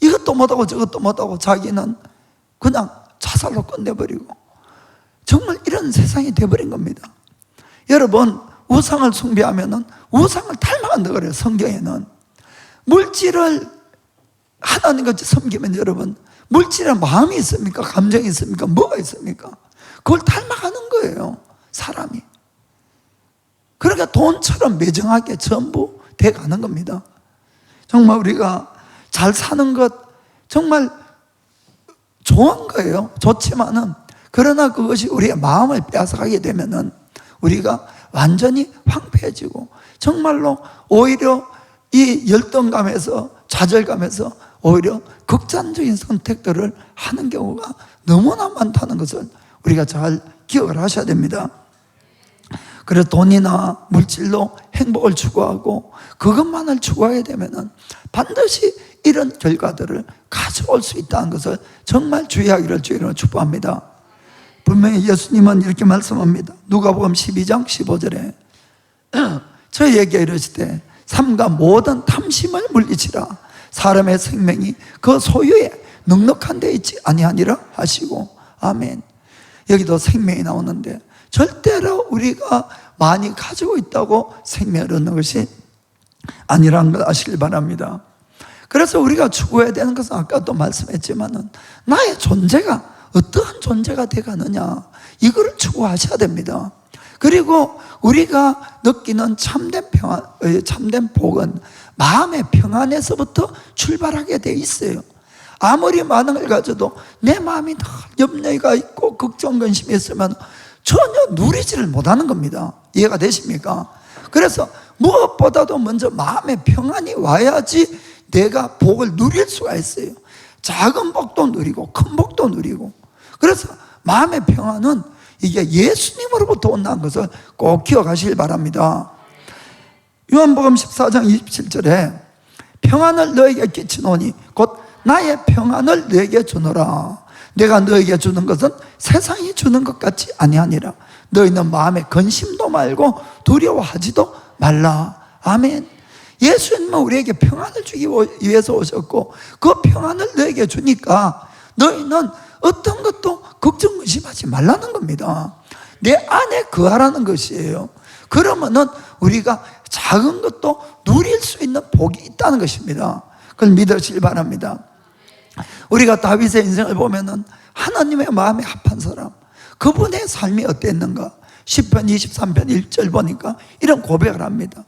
이것도 못하고 저것도 못하고 자기는 그냥 자살로 끝내버리고, 정말 이런 세상이 돼버린 겁니다. 여러분, 우상을 숭배하면은 우상을 닮아간다 그래요, 성경에는. 물질을 하나님같이 섬기면 여러분, 물질에 마음이 있습니까? 감정이 있습니까? 뭐가 있습니까? 그걸 닮아가는 거예요, 사람이. 그러니까 돈처럼 매정하게 전부 돼가는 겁니다. 정말 우리가 잘 사는 것 정말 좋은 거예요. 좋지만은, 그러나 그것이 우리의 마음을 빼앗아가게 되면은 우리가 완전히 황폐해지고, 정말로 오히려 이 열등감에서, 좌절감에서 오히려 극단적인 선택들을 하는 경우가 너무나 많다는 것을 우리가 잘 기억을 하셔야 됩니다. 그래서 돈이나 물질로 행복을 추구하고 그것만을 추구하게 되면은 반드시 이런 결과들을 가져올 수 있다는 것을 정말 주의하기를 주의로 축복합니다. 분명히 예수님은 이렇게 말씀합니다. 누가복음 12장 15절에 저희에게 이르시되 삼가 모든 탐심을 물리치라. 사람의 생명이 그 소유에 넉넉한 데 있지 아니하니라 하시고. 아멘. 여기도 생명이 나오는데 절대로 우리가 많이 가지고 있다고 생명을 얻는 것이 아니라는 걸 아시길 바랍니다. 그래서 우리가 추구해야 되는 것은 아까도 말씀했지만은 나의 존재가 어떠한 존재가 되가느냐, 이거를 추구하셔야 됩니다. 그리고 우리가 느끼는 참된 평안, 참된 복은 마음의 평안에서부터 출발하게 돼 있어요. 아무리 많은 걸 가져도 내 마음이 늘 염려가 있고 걱정 근심이 있으면 전혀 누리지를 못하는 겁니다. 이해가 되십니까? 그래서 무엇보다도 먼저 마음의 평안이 와야지 내가 복을 누릴 수가 있어요. 작은 복도 누리고 큰 복도 누리고. 그래서 마음의 평안은 이게 예수님으로부터 온다는 것을 꼭 기억하시길 바랍니다. 요한복음 14장 27절에 평안을 너에게 끼치노니 곧 나의 평안을 너에게 주노라. 내가 너에게 주는 것은 세상이 주는 것 같지 아니하니라. 너희는 마음에 근심도 말고 두려워하지도 말라. 아멘. 예수님은 우리에게 평안을 주기 위해서 오셨고 그 평안을 너에게 주니까 너희는 어떤 것도 걱정 의심하지 말라는 겁니다. 내 안에 거하라는 것이에요. 그러면은 우리가 작은 것도 누릴 수 있는 복이 있다는 것입니다. 그걸 믿으시길 바랍니다. 우리가 다윗의 인생을 보면은 하나님의 마음에 합한 사람, 그분의 삶이 어땠는가? 10편 23편 1절 보니까 이런 고백을 합니다.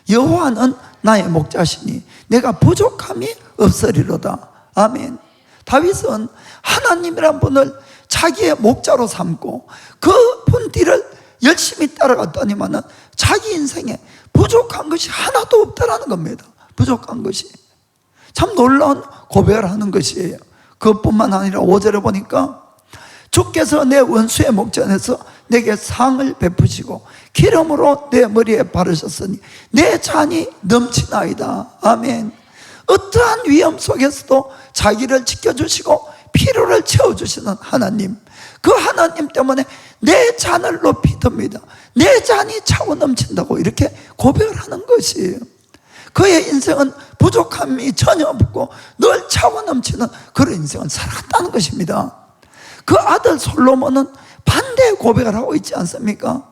여호와는 나의 목자시니 내가 부족함이 없으리로다. 아멘. 다윗은 하나님이란 분을 자기의 목자로 삼고 그분 뒤를 열심히 따라갔더니만은 자기 인생에 부족한 것이 하나도 없다라는 겁니다. 부족한 것이. 참 놀라운 고백을 하는 것이에요. 그것뿐만 아니라 5절에 보니까 주께서 내 원수의 목전에서 내게 상을 베푸시고 기름으로 내 머리에 바르셨으니 내 잔이 넘치나이다. 아멘. 어떠한 위험 속에서도 자기를 지켜주시고 필요를 채워주시는 하나님, 그 하나님 때문에 내 잔을 높이 듭니다. 내 잔이 차고 넘친다고 이렇게 고백을 하는 것이에요. 그의 인생은 부족함이 전혀 없고 늘 차고 넘치는 그런 인생을 살아갔다는 것입니다. 그 아들 솔로몬은 반대의 고백을 하고 있지 않습니까?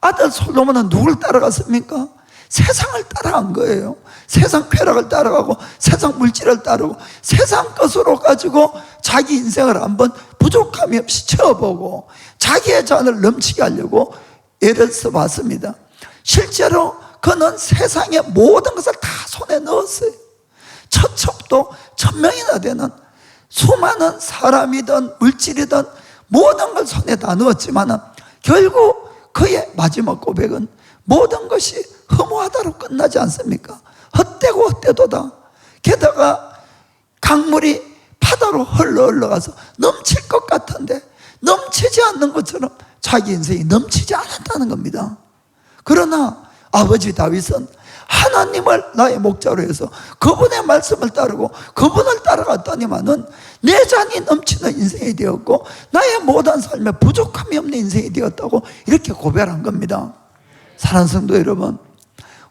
아들 솔로몬은 누굴 따라갔습니까? 세상을 따라간 거예요. 세상 쾌락을 따라가고 세상 물질을 따르고 세상 것으로 가지고 자기 인생을 한번 부족함이 없이 채워보고 자기의 잔을 넘치게 하려고 애를 써봤습니다. 실제로 그는 세상의 모든 것을 다 손에 넣었어요. 처첩도 1000명이나 되는 수많은 사람이든 물질이든 모든 걸 손에 다 넣었지만 결국 그의 마지막 고백은 모든 것이 허무하다로 끝나지 않습니까? 헛되고 헛되도다. 게다가 강물이 바다로 흘러가서 넘칠 것 같은데 넘치지 않는 것처럼 자기 인생이 넘치지 않았다는 겁니다. 그러나 아버지 다윗은 하나님을 나의 목자로 해서 그분의 말씀을 따르고 그분을 따라갔더니만은 내 잔이 넘치는 인생이 되었고 나의 모든 삶에 부족함이 없는 인생이 되었다고 이렇게 고백한 겁니다. 사랑하는 성도 여러분,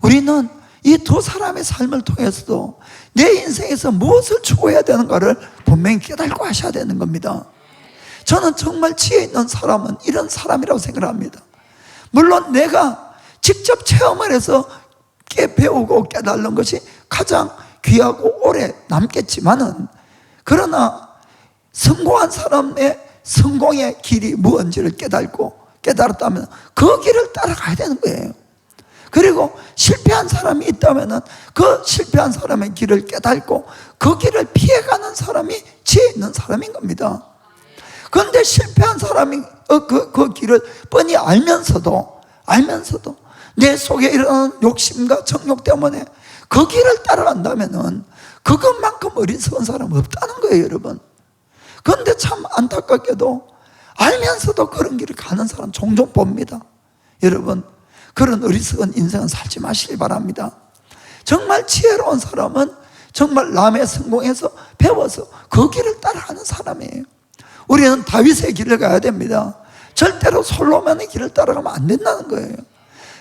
우리는 이 두 사람의 삶을 통해서도 내 인생에서 무엇을 추구해야 되는가를 분명히 깨달고 하셔야 되는 겁니다. 저는 정말 지혜 있는 사람은 이런 사람이라고 생각합니다. 물론 내가 직접 체험을 해서 배우고 깨달는 것이 가장 귀하고 오래 남겠지만은, 그러나 성공한 사람의 성공의 길이 무언지를 깨달았다면 그 길을 따라가야 되는 거예요. 그리고 실패한 사람이 있다면 그 실패한 사람의 길을 깨달고 그 길을 피해가는 사람이 지혜 있는 사람인 겁니다. 그런데 실패한 사람이 그 길을 뻔히 알면서도 내 속에 일어나는 욕심과 정욕 때문에 그 길을 따라간다면 그것만큼 어리석은 사람은 없다는 거예요, 여러분. 그런데 참 안타깝게도 알면서도 그런 길을 가는 사람 종종 봅니다. 여러분, 그런 어리석은 인생은 살지 마시기 바랍니다. 정말 지혜로운 사람은 정말 남의 성공에서 배워서 그 길을 따라가는 사람이에요. 우리는 다윗의 길을 가야 됩니다. 절대로 솔로몬의 길을 따라가면 안 된다는 거예요.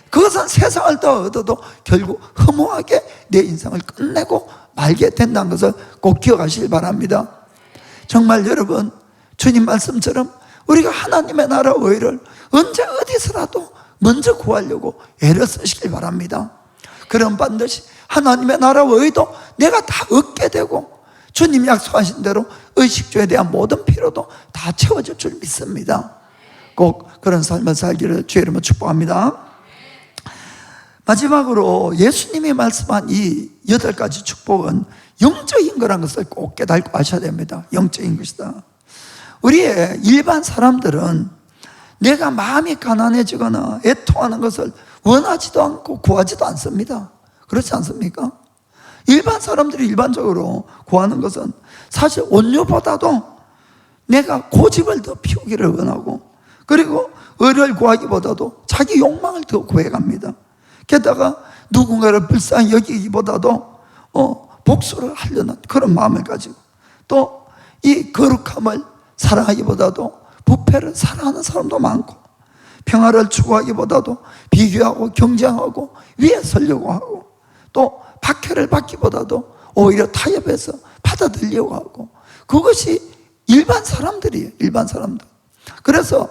그것은 세상을 다 얻어도 결국 허무하게 내 인생을 끝내고 말게 된다는 것을 꼭 기억하시기 바랍니다. 정말 여러분, 주님 말씀처럼 우리가 하나님의 나라 의를 언제 어디서라도 먼저 구하려고 애를 쓰시길 바랍니다. 그럼 반드시 하나님의 나라 의도 내가 다 얻게 되고 주님 약속하신 대로 의식주에 대한 모든 필요도 다 채워질 줄 믿습니다. 꼭 그런 삶을 살기를 주의 이름으로 축복합니다. 마지막으로 예수님이 말씀한 이 8가지 축복은 영적인 거라는 것을 꼭 깨닫고 하셔야 됩니다. 영적인 것이다. 우리의 일반 사람들은 내가 마음이 가난해지거나 애통하는 것을 원하지도 않고 구하지도 않습니다. 그렇지 않습니까? 일반 사람들이 일반적으로 구하는 것은 사실 온유보다도 내가 고집을 더 피우기를 원하고, 그리고 의를 구하기보다도 자기 욕망을 더 구해갑니다. 게다가 누군가를 불쌍히 여기기보다도 복수를 하려는 그런 마음을 가지고, 또 이 거룩함을 사랑하기보다도 부패를 사랑하는 사람도 많고, 평화를 추구하기보다도 비교하고 경쟁하고 위에 서려고 하고, 또 박해를 받기보다도 오히려 타협해서 받아들이려고 하고, 그것이 일반 사람들이에요. 일반 사람들. 그래서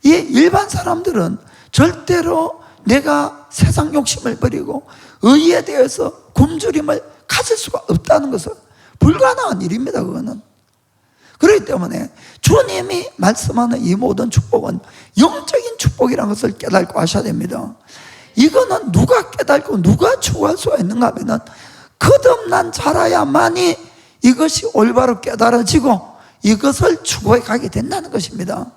이 일반 사람들은 절대로 내가 세상 욕심을 버리고 의에 대해서 굶주림을 가질 수가 없다. 된다는 것은 불가능한 일입니다. 그거는. 그렇기 때문에 주님이 말씀하는 이 모든 축복은 영적인 축복이라는 것을 깨닫고 하셔야 됩니다. 이거는 누가 깨닫고 누가 추구할 수가 있는가 하면은 거듭난 자라야만이 이것이 올바로 깨달아지고 이것을 추구해 가게 된다는 것입니다.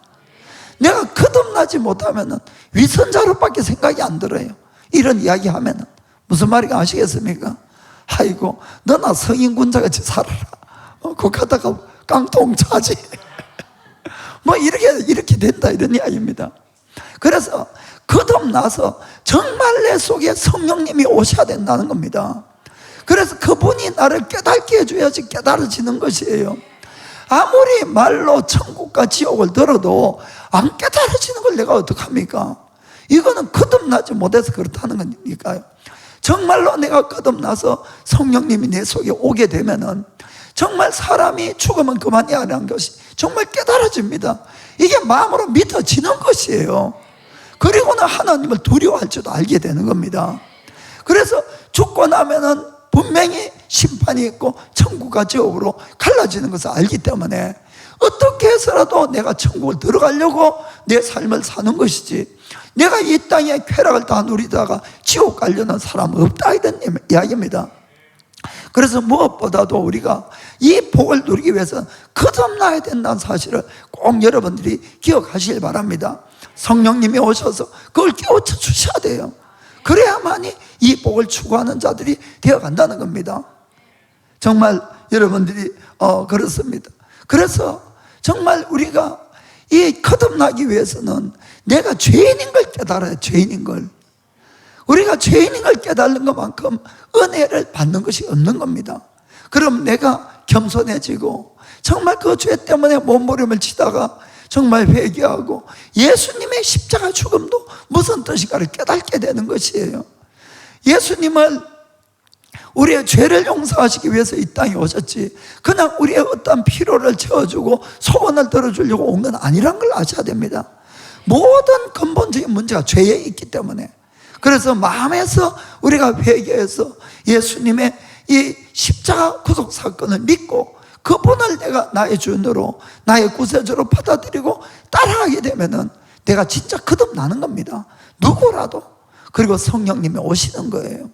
내가 거듭나지 못하면은 위선자로밖에 생각이 안 들어요. 이런 이야기 하면은 무슨 말인가 아시겠습니까? 아이고 너나 성인군자같이 살아라. 그 가다가 깡통 차지. 뭐 이렇게 된다 이런 이야기입니다. 그래서 거듭나서 정말 내 속에 성령님이 오셔야 된다는 겁니다. 그래서 그분이 나를 깨닫게 해줘야지 깨달아지는 것이에요. 아무리 말로 천국과 지옥을 들어도 안 깨달아지는 걸 내가 어떡합니까? 이거는 거듭나지 못해서 그렇다는 거니까요. 정말로 내가 거듭나서 성령님이 내 속에 오게 되면은 정말 사람이 죽으면 그만이야 라는 것이 정말 깨달아집니다. 이게 마음으로 믿어지는 것이에요. 그리고는 하나님을 두려워할 줄도 알게 되는 겁니다. 그래서 죽고 나면은 분명히 심판이 있고 천국과 지옥으로 갈라지는 것을 알기 때문에 어떻게 해서라도 내가 천국을 들어가려고 내 삶을 사는 것이지, 내가 이 땅에 쾌락을 다 누리다가 지옥 가려는 사람은 없다 이런 이야기입니다. 그래서 무엇보다도 우리가 이 복을 누리기 위해서는 거듭나야 된다는 사실을 꼭 여러분들이 기억하시길 바랍니다. 성령님이 오셔서 그걸 깨우쳐 주셔야 돼요. 그래야만이 이 복을 추구하는 자들이 되어간다는 겁니다. 정말 여러분들이 그렇습니다. 그래서 정말 우리가 이 거듭나기 위해서는 내가 죄인인 걸 깨달아야 죄인인 걸. 우리가 죄인인 걸 깨달는 것만큼 은혜를 받는 것이 없는 겁니다. 그럼 내가 겸손해지고 정말 그 죄 때문에 몸부림을 치다가 정말 회개하고 예수님의 십자가 죽음도 무슨 뜻인가를 깨닫게 되는 것이에요. 예수님은 우리의 죄를 용서하시기 위해서 이 땅에 오셨지 그냥 우리의 어떤 필요를 채워주고 소원을 들어주려고 온 건 아니란 걸 아셔야 됩니다. 모든 근본적인 문제가 죄에 있기 때문에, 그래서 마음에서 우리가 회개해서 예수님의 이 십자가 구속 사건을 믿고 그분을 내가 나의 주인으로 나의 구세주로 받아들이고 따라가게 되면은 내가 진짜 거듭나는 겁니다. 누구라도. 그리고 성령님이 오시는 거예요.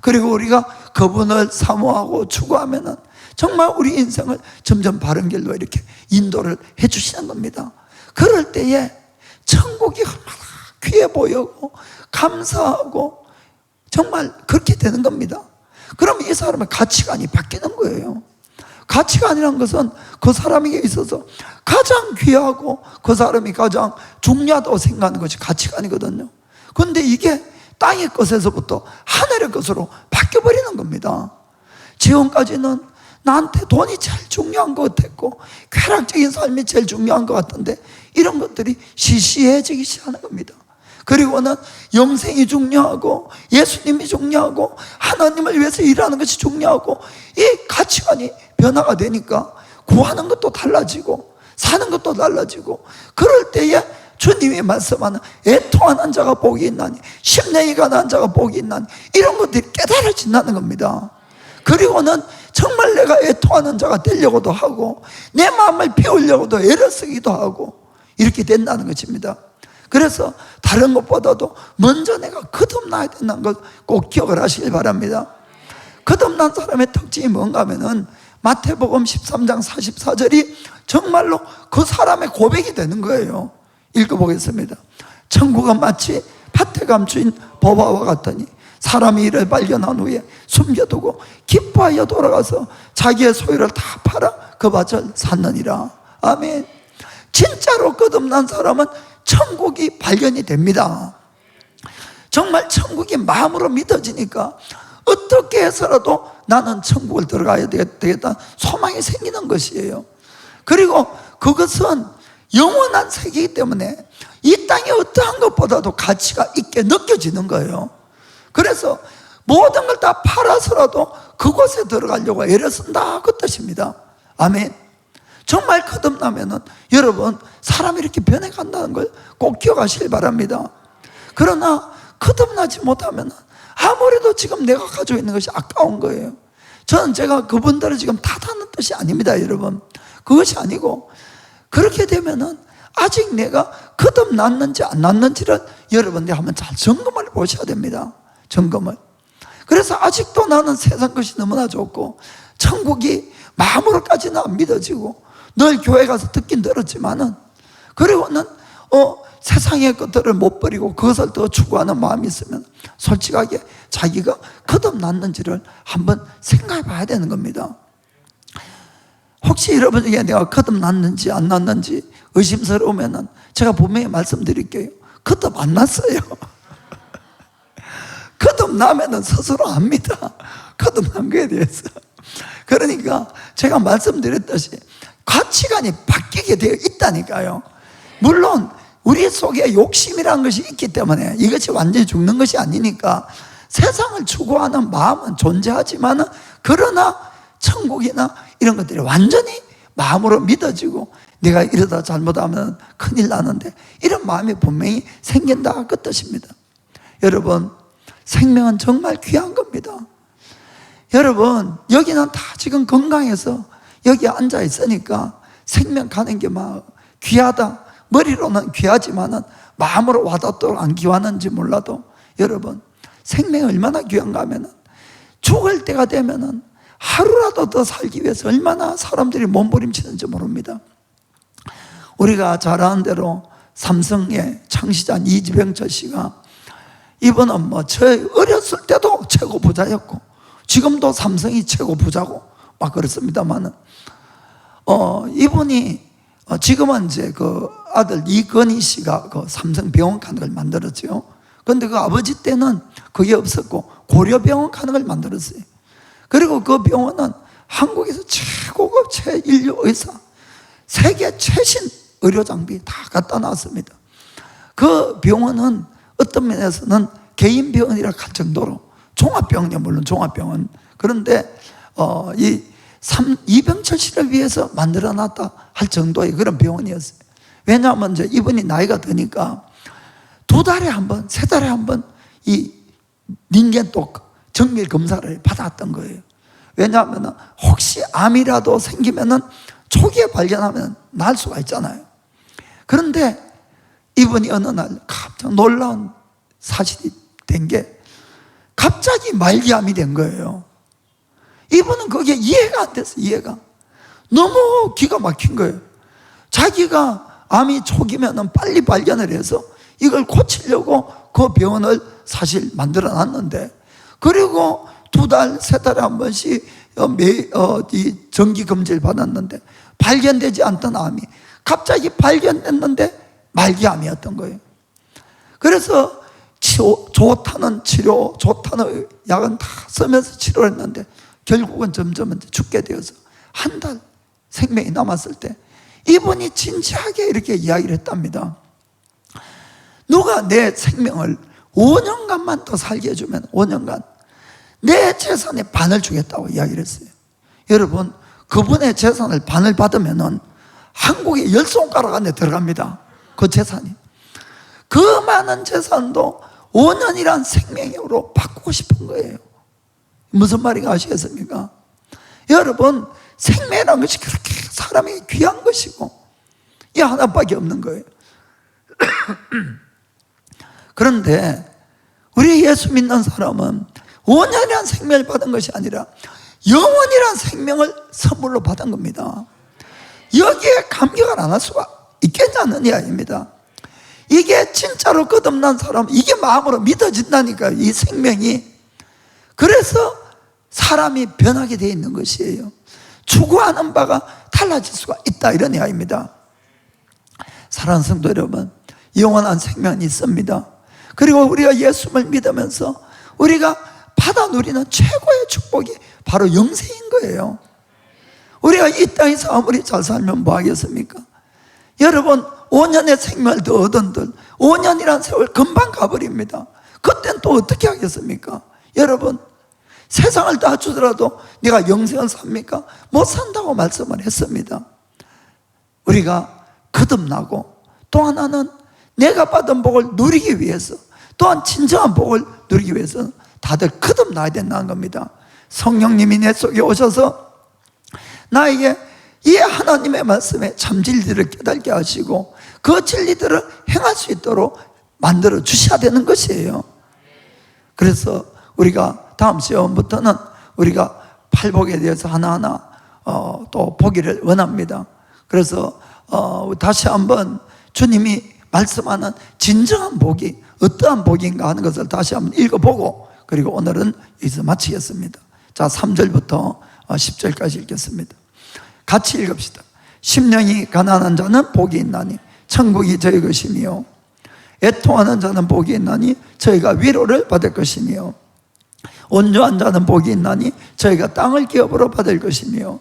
그리고 우리가 그분을 사모하고 추구하면은 정말 우리 인생을 점점 바른 길로 이렇게 인도를 해 주시는 겁니다. 그럴 때에 천국이 얼마나 귀해 보이고 감사하고 정말 그렇게 되는 겁니다. 그럼 이 사람의 가치관이 바뀌는 거예요. 가치관이라는 것은 그 사람에게 있어서 가장 귀하고 그 사람이 가장 중요하다고 생각하는 것이 가치관이거든요. 그런데 이게 땅의 것에서부터 하늘의 것으로 바뀌어버리는 겁니다. 지금까지는 나한테 돈이 제일 중요한 것 같았고 쾌락적인 삶이 제일 중요한 것 같은데 이런 것들이 시시해지기 시작하는 겁니다. 그리고는 영생이 중요하고 예수님이 중요하고 하나님을 위해서 일하는 것이 중요하고 이 가치관이 변화가 되니까 구하는 것도 달라지고 사는 것도 달라지고, 그럴 때에 주님이 말씀하는 애통하는 자가 복이 있나니 심령이 가난한 자가 복이 있나니 이런 것들이 깨달아진다는 겁니다. 그리고는 정말 내가 애통하는 자가 되려고도 하고 내 마음을 비우려고도 애를 쓰기도 하고 이렇게 된다는 것입니다. 그래서 다른 것보다도 먼저 내가 거듭나야 된다는 걸 꼭 기억을 하시길 바랍니다. 거듭난 사람의 특징이 뭔가 하면은 마태복음 13장 44절이 정말로 그 사람의 고백이 되는 거예요. 읽어보겠습니다. 천국은 마치 밭에 감추인 보화와 같더니 사람이 이를 발견한 후에 숨겨두고 기뻐하여 돌아가서 자기의 소유를 다 팔아 그 밭을 샀느니라. 아멘. 진짜로 거듭난 사람은 천국이 발견이 됩니다. 정말 천국이 마음으로 믿어지니까 어떻게 해서라도 나는 천국을 들어가야 되겠다 소망이 생기는 것이에요. 그리고 그것은 영원한 세계이기 때문에 이 땅의 어떠한 것보다도 가치가 있게 느껴지는 거예요. 그래서 모든 걸 다 팔아서라도 그곳에 들어가려고 애를 쓴다 그 뜻입니다. 아멘. 정말 거듭나면은 여러분 사람이 이렇게 변해간다는 걸 꼭 기억하시길 바랍니다. 그러나 거듭나지 못하면 아무래도 지금 내가 가지고 있는 것이 아까운 거예요. 저는 제가 그분들을 지금 탓하는 뜻이 아닙니다, 여러분. 그것이 아니고, 그렇게 되면은 아직 내가 거듭났는지 안 났는지를 여러분들이 한번 잘 점검을 보셔야 됩니다. 점검을. 그래서 아직도 나는 세상 것이 너무나 좋고 천국이 마음으로까지는 안 믿어지고 늘 교회 가서 듣긴 들었지만은, 그리고는 세상의 것들을 못 버리고 그것을 더 추구하는 마음이 있으면 솔직하게 자기가 거듭났는지를 한번 생각해 봐야 되는 겁니다. 혹시 여러분에게 내가 거듭났는지 안 났는지 의심스러우면은 제가 분명히 말씀드릴게요. 거듭 안 났어요. 거듭나면은 스스로 압니다. 거듭난 거에 대해서. 그러니까 제가 말씀드렸듯이 가치관이 바뀌게 되어 있다니까요. 물론 우리 속에 욕심이라는 것이 있기 때문에 이것이 완전히 죽는 것이 아니니까 세상을 추구하는 마음은 존재하지만, 그러나 천국이나 이런 것들이 완전히 마음으로 믿어지고 내가 이러다 잘못하면 큰일 나는데 이런 마음이 분명히 생긴다, 그 뜻입니다. 여러분, 생명은 정말 귀한 겁니다. 여러분, 여기는 다 지금 건강해서 여기 앉아 있으니까 생명 가는 게 막 귀하다, 머리로는 귀하지만은 마음으로 와닿도록 안 귀하는지 몰라도, 여러분, 생명이 얼마나 귀한가 하면은 죽을 때가 되면은 하루라도 더 살기 위해서 얼마나 사람들이 몸부림치는지 모릅니다. 우리가 잘 아는 대로 삼성의 창시자 이지병철 씨가, 이분은 저 어렸을 때도 최고 부자였고 지금도 삼성이 최고 부자고 막 그렇습니다만은, 이분이 지금은 이제 그 아들 이건희 씨가 그 삼성병원 가는 걸 만들었죠. 그런데 그 아버지 때는 그게 없었고 고려병원 가는 걸 만들었어요. 그리고 그 병원은 한국에서 최고급 최인류 의사, 세계 최신 의료 장비 다 갖다 놨습니다. 그 병원은 어떤 면에서는 개인 병원이라 할 정도로, 종합병원이요, 물론 종합병원. 그런데 이병철 씨를 위해서 만들어놨다 할 정도의 그런 병원이었어요. 왜냐하면 이제 이분이 나이가 드니까 2달에 한 번, 3달에 한 번 이 닌겐톡 정밀 검사를 받았던 거예요. 왜냐하면 혹시 암이라도 생기면은 초기에 발견하면 날 수가 있잖아요. 그런데 이분이 어느 날 깜짝 놀라운 사실이 된 게, 갑자기 말기암이 된 거예요. 이분은 그게 이해가 안 됐어요. 이해가 너무 기가 막힌 거예요. 자기가 암이 초기면은 빨리 발견을 해서 이걸 고치려고 그 병원을 사실 만들어 놨는데, 그리고 2달, 3달에 한 번씩 이 정기 검진을 받았는데 발견되지 않던 암이 갑자기 발견됐는데 말기암이었던 거예요. 그래서 좋다는 치료, 좋다는 약은 다 쓰면서 치료를 했는데 결국은 점점 죽게 되어서 한 달 생명이 남았을 때 이분이 진지하게 이렇게 이야기를 했답니다. 누가 내 생명을 5년간만 더 살게 해주면 5년간 내 재산의 반을 주겠다고 이야기를 했어요. 여러분, 그분의 재산을 반을 받으면은 한국에 10손가락 안에 들어갑니다. 그 재산이. 그 많은 재산도 5년이란 생명으로 바꾸고 싶은 거예요. 무슨 말인가 아시겠습니까? 여러분, 생명이라는 것이 그렇게 사람에게 귀한 것이고 이 하나밖에 없는 거예요. 그런데 우리 예수 믿는 사람은 5년이란 생명을 받은 것이 아니라 영원이란 생명을 선물로 받은 겁니다. 여기에 감격을 안 할 수가 있겠냐는 이야기입니다. 이게 진짜로 거듭난 사람, 이게 마음으로 믿어진다니까요, 이 생명이. 그래서 사람이 변하게 되어 있는 것이에요. 추구하는 바가 달라질 수가 있다, 이런 이야기입니다. 사랑하는 성도 여러분, 영원한 생명이 있습니다. 그리고 우리가 예수를 믿으면서 우리가 받아 누리는 최고의 축복이 바로 영생인 거예요. 우리가 이 땅에서 아무리 잘 살면 뭐 하겠습니까? 여러분, 5년의 생명을 더 얻은들 5년이란 세월 금방 가버립니다. 그땐 또 어떻게 하겠습니까? 여러분, 세상을 다 주더라도 내가 영생을 삽니까? 못 산다고 말씀을 했습니다. 우리가 거듭나고 또 하나는 내가 받은 복을 누리기 위해서, 또한 진정한 복을 누리기 위해서 다들 거듭나야 된다는 겁니다. 성령님이 내 속에 오셔서 나에게 이 하나님의 말씀에 참 진리를 깨닫게 하시고 그 진리들을 행할 수 있도록 만들어 주셔야 되는 것이에요. 그래서 우리가 다음 시험부터는 우리가 팔복에 대해서 하나하나 또 보기를 원합니다. 그래서 다시 한번 주님이 말씀하는 진정한 복이 어떠한 복인가 하는 것을 다시 한번 읽어보고, 그리고 오늘은 여기서 마치겠습니다. 자, 3절부터 10절까지 읽겠습니다. 같이 읽읍시다. 심령이 가난한 자는 복이 있나니 천국이 저희 것이며, 애통하는 자는 복이 있나니 저희가 위로를 받을 것이며, 온유한 자는 복이 있나니 저희가 땅을 기업으로 받을 것이며,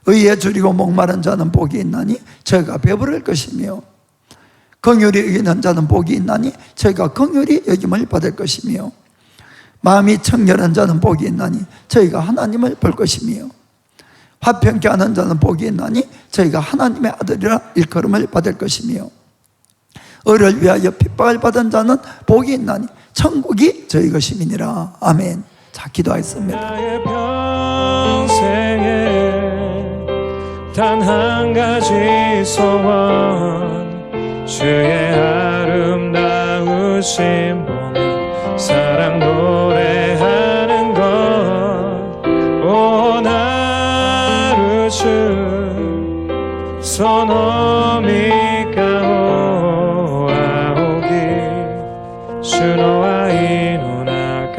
의에 줄이고 목마른 자는 복이 있나니 저희가 배부를 것이며, 긍휼히 여기는 자는 복이 있나니 저희가 긍휼히 여김을 받을 것이며, 마음이 청결한 자는 복이 있나니 저희가 하나님을 볼 것이며, 화평케 하는 자는 복이 있나니 저희가 하나님의 아들이라 일컬음을 받을 것이며, 의를 위하여 핍박을 받은 자는 복이 있나니 천국이 저희 것임이니라. 아멘. 자, 기도하겠습니다. 나의 평생에 단 한 가지 소원, 주의 아름다우심 보며 사랑 노래하는 것. 온 하루 주 소노미가 오아오기 주노와 이노나가데